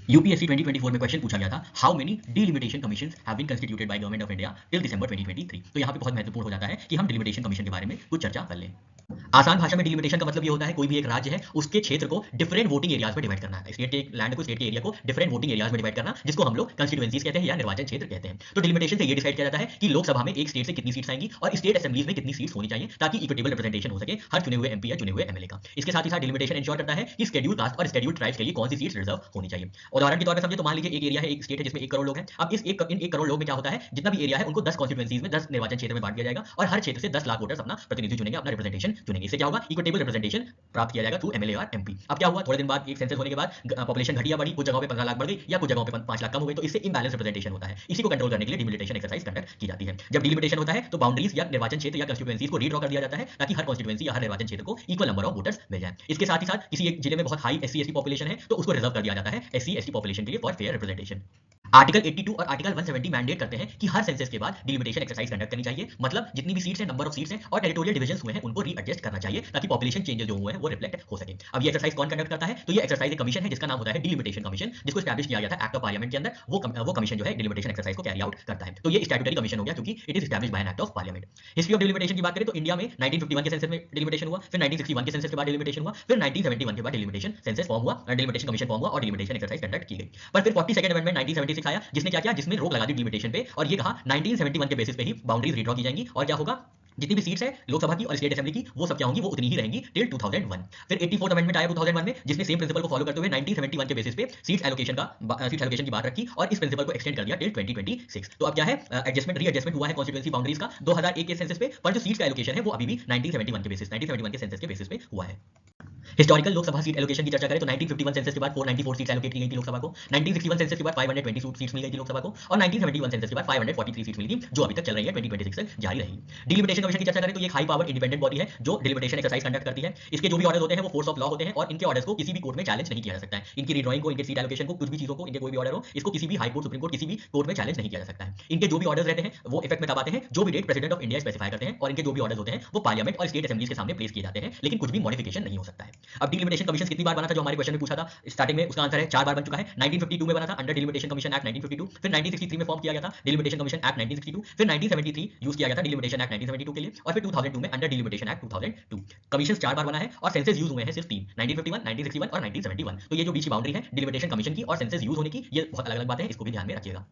UPSC 2024 में question पूछा गया था, how many delimitation commissions have been constituted by government of India till December 2023। तो यहाँ पे बहुत महत्वपूर्ण हो जाता है कि हम डिलिमिटेशन कमीशन के बारे में कुछ चर्चा कर लें। आसान भाषा में डिलिमिटेशन का मतलब ये होता है कोई भी एक राज्य है उसके क्षेत्र को डिफरेंट वोटिंग एरियाज में डिवाइड करना है। स्टेट के लैंड को, स्टेट के एरिया को डिफरेंट वोटिंग एरियाज में डिवाइड करना, जिसको हम लोग कंस्टिट्यूएंसीज कहते हैं या निर्वाचन क्षेत्र कहते हैं। तो डिलिमिटेशन से ये डिसाइड किया जाता है कि लोकसभा में एक स्टेट से कितनी सीट्स आएंगी और स्टेट असेंबलीज में कितनी सीट्स होनी चाहिए, ताकि इक्विटेबल रिप्रेजेंटेशन हो सके हर चुने हुए एमपी या चुने हुए एमएलए का। इसके साथ ही साथ डिलिमिटेशन इंश्योर करता है कि शेड्यूल कास्ट और शेड्यूल ट्राइब्स के लिए कौन सी सीट्स रिजर्व होनी चाहिए। उदाहरण के तौर पर समझे तो मान लीजिए एक एरिया है, एक स्टेट है जिसमें 1 करोड़ लोग हैं। अब इस इन 1 करोड़ लोग में क्या होता है, जितना भी एरिया है उनको 10 कॉन्स्टिट्यूएंसीज में 10 निर्वाचन क्षेत्र में बांट दिया जाएगा और हर क्षेत्र से 10 लाख वोटर्स अपना प्रतिनिधि चुनेंगे, अपना रिप्रेजेंटेशन चुनेंगे। इससे क्या होगा, इक्विटेबल रिप्रेजेंटेशन प्राप्त किया जाएगा थ्रू एमएलए और एमपी। अब क्या हुआ, थोड़े दिन बाद एक सेंसस होने के बाद पॉपुलेशन घटी या बढ़ी, कुछ जगहों पे 15 लाख बढ़ गई या कुछ जगहों पे 5 लाख कम हो गई, तो इससे इम्बैलेंस रिप्रेजेंटेशन होता है। इसी को कंट्रोल करने के लिए डिलिमिटेशन एक्सरसाइज कंडक्ट की जाती है। जब डिलिमिटेशन होता है तो बाउंड्रीज या निर्वाचन क्षेत्र या कंस्टिट्यूएंसीज को रीड्रॉ कर दिया जाता है, ताकि हर कॉन्स्टिट्यूएंसी या हर निर्वाचन क्षेत्र को इक्वल नंबर ऑफ वोटर्स मिल जाए। इसके साथ ही साथ किसी एक जिले में बहुत हाई एससी एसटी पॉपुलेशन है तो उसको रिजर्व कर दिया जाता है एससी एसटी पॉपुलेशन के लिए फॉर फेयर रिप्रेजेंटेशन। आर्टिकल 82 और आर्टिकल 170 मैंडेट करते हैं कि हर सेंसस के बाद डिलिमिटेशन एक्सरसाइज कंडक्ट करनी चाहिए। मतलब जितनी भी सीट्स हैं, नंबर ऑफ सीट्स हैं और टेरिटोरियल डिविजन्स हुए हैं, उनको रीएडजस्ट करना चाहिए ताकि पॉपुलेशन चेंजेस जो हुए हैं वो रिफ्लेक्ट हो सके। अब ये एक्सरसाइज कौन कंडक्ट करता है, तो ये एक्सरसाइज एक कमीशन है जिसका नाम होता है डिलिमिटेशन कमीशन, जिसको एस्टैब्लिश किया गया था एक्ट ऑफ पार्लियामेंट के अंदर। वो कमीशन जो है डिलिमिटेशन एक्सरसाइज को कैरी आउट करता है। तो ये स्टैट्यूटरी कमीशन हो गया क्योंकि it is establish bye an act of parliament. History of delimitation की बात करें तो इंडिया में 1951 के सेंसस में डिलिमिटेशन हुआ, फिर 1961 के सेंसस के बाद डिलिमिटेशन हुआ, फिर 1971 के बाद डिलिमिटेशन सेंसस फॉर्म हुआ, डिलिमिटेशन कमीशन फॉर्म हुआ और डिलिमिटेशन एक्सरसाइज कंडक्ट की गई। पर फिर 42nd अमेंडमेंट 1976 आया, जिसने क्या किया, जिसमें रोक लगा दी डिलिमिटेशन पे और ये कहा 1971 के बेसिस पे ही बाउंड्रीज रीड्रॉ की जाएंगी और क्या होगा, जितनी भी सीट्स है लोकसभा की और स्टेट असेंबली की वो सब क्या होंगी, वो उतनी ही रहेंगी टिल 2001। फिर 84th अमेंडमेंट आया 2001 में, जिसने सेम प्रिंसिपल को फॉलो करते हुए 1971 के बेसिस पे सीट्स एलोकेशन की बात रखी और इस प्रिंसिपल को एक्सटेंड कर दिया टिल 2026। तो अब क्या है, एडजस्टमेंट रीएडजस्टमेंट हुआ है कॉन्स्टिट्यूएंसी बाउंड्रीज का 2001 के सेंसस पे, पर जो सीट्स का एलोकेशन है वो अभी भी 1971 के सेंसस के बेसिस पे हुआ है। हिस्टोरिकल लोकसभा सीट एलोकेशन की चर्चा करें तो 1951 सेंसस के बाद 494 सीट्स एलोकेट की गई थी लोकसभा को, 1961 सेंसस के बाद 520 सीट्स मिल गई थी लोकसभा को और 1971 सेंसस के बाद 543 सीट्स मिली थी, जो अभी तक चल रही है, 2026 तक जारी रहेगी। डिलिमिटेशन कमीशन की चर्चा करें तो ये एक हाई पावर इंडिपेंडेंट बॉडी है जो डिलिमिटेशन एक्सरसाइज कंडक्ट करती है। इसके जो भी ऑर्डर होते हैं वो फोर्स ऑफ लॉ होते हैं और इनके ऑर्डर्स को किसी भी कोर्ट में चैलेंज नहीं किया जा सकता है। इनकी रीड्रॉइंग को, इनके सीट एलोकेशन को, कुछ भी चीजों को, इनके कोई भी ऑर्डर हो, इसको किसी भी हाई कोर्ट, सुप्रीम कोर्ट, किसी भी कोर्ट में चैलेंज नहीं किया जा सकता है। इनके जो भी ऑर्डर्स रहते हैं वो इफेक्ट में तब आते हैं जो भी date president of India specify करते हैं और इनके जो भी ऑर्डर्स होते हैं वो पार्लियामेंट और स्टेट असेंबलीज के सामने प्लेस किए जाते हैं, लेकिन कुछ भी मॉडिफिकेशन नहीं हो सकता है। अब डिलिमिटेशन कमीशन कितनी बार बना था, जो हमारे क्वेश्चन में पूछा था स्टार्टिंग में, उसका आंसर है 4 बार बन चुका है। 1952 में बना था अंडर डिलिमिटेशन कमीशन एक्ट 1952, फिर 1963 में फॉर्म किया गया था डिलिमिटेशन कमीशन एक्ट 1962, फिर 1973 यूज किया गया था डिलिमिटेशन एक्ट 1972 के लिए और फिर 2002 में अंडर डिलिमिटेशन एक्ट 2002। कमीशन 4 बार बना है और सेंसस यूज हुए हैं सिर्फ 3, 1951, 1961 और 1971। तो ये जो बीच की बाउंड्री है डिलिमिटेशन कमीशन की और सेंसस यूज होने की, ये बहुत अलग अलग बातें हैं, इसको भी ध्यान में रखिएगा।